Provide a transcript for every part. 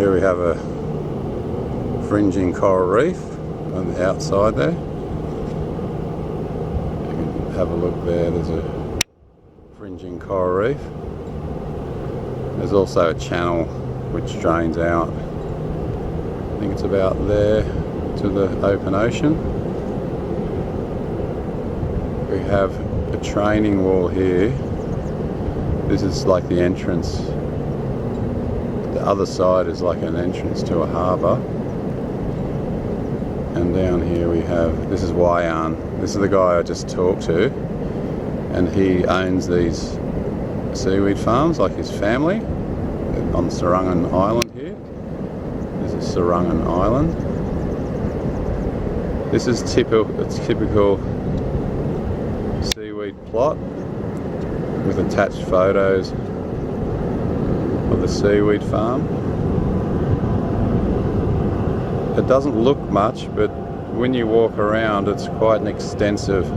Here we have a fringing coral reef on the outside there. You can have a look there, there's a fringing coral reef. There's also a channel which drains out, I think it's about there, to the open ocean. We have a training wall here. This is like the entrance. The other side is like an entrance to a harbour. And down here we have, this is Wayan. This is the guy I just talked to, and he owns these seaweed farms, like his family, on Serangan Island here. This is Serangan Island. This is typical seaweed plot with attached photos of the seaweed farm. It doesn't look much, but when you walk around, it's quite an extensive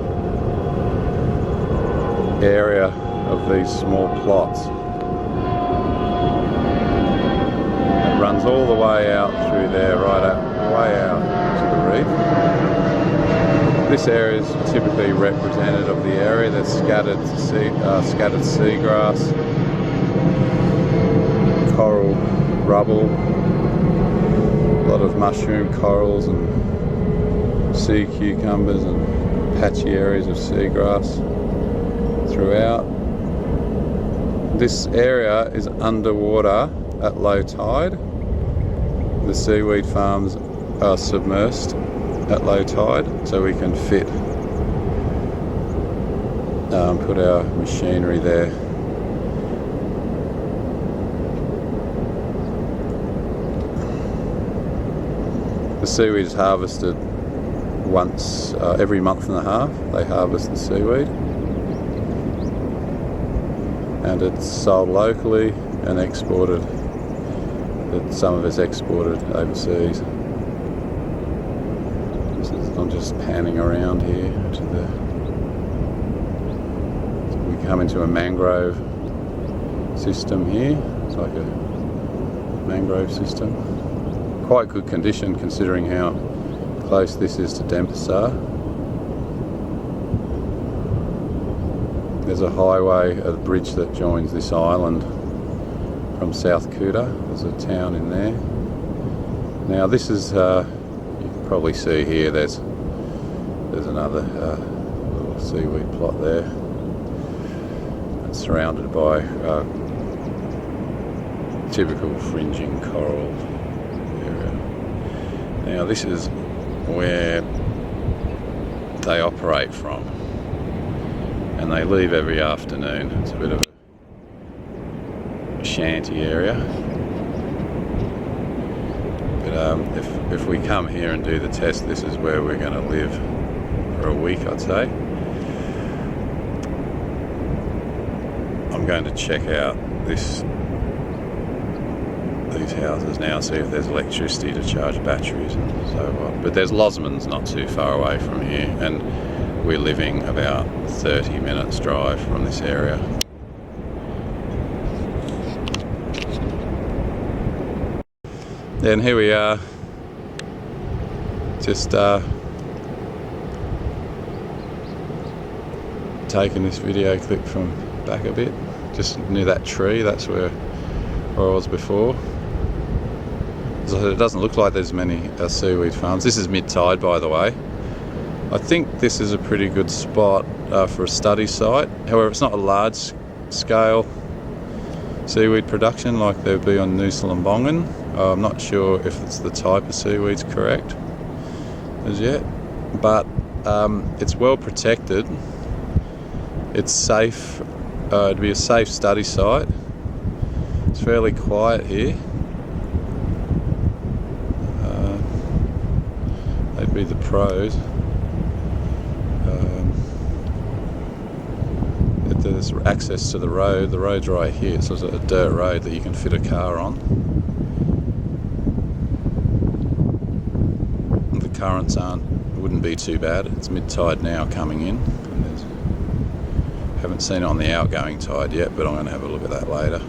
area of these small plots. It runs all the way out through there, way out to the reef. This area is typically representative of the area. There's scattered seagrass, coral rubble, a lot of mushroom corals and sea cucumbers and patchy areas of seagrass throughout. This area is underwater at low tide. The seaweed farms are submersed at low tide, so we can put our machinery there. The seaweed is harvested once every month and a half. They harvest the seaweed, and it's sold locally and exported. Some of it's exported overseas. I'm just panning around here to we come into a mangrove system here. It's like a mangrove system. Quite good condition considering how close this is to Denpasar. There's a highway, a bridge that joins this island from South Kuta. There's a town in there. Now this is, you can probably see here, there's another little seaweed plot there. It's surrounded by typical fringing coral area. Now this is where they operate from, and they leave every afternoon. It's a bit of a shanty area, but if we come here and do the test, this is where we're going to live for a week, I'd say. I'm going to check out these houses now, see if there's electricity to charge batteries and so on. But there's Losman's not too far away from here, and we're living about 30 minutes drive from this area. And here we are, just taking this video clip from back a bit, just near that tree. That's where I was before. So it doesn't look like there's many seaweed farms. This is mid-tide, by the way. I think this is a pretty good spot for a study site. However, it's not a large scale seaweed production like there would be on Nusa. I'm not sure if it's the type of seaweed's correct as yet, but it's well protected. It's safe. It'd be a safe study site. It's fairly quiet here. They'd be the pros. There's access to the road. The road's right here, so it's a dirt road that you can fit a car on. The currents wouldn't be too bad. It's mid-tide now coming in, and haven't seen it on the outgoing tide yet, but I'm going to have a look at that later.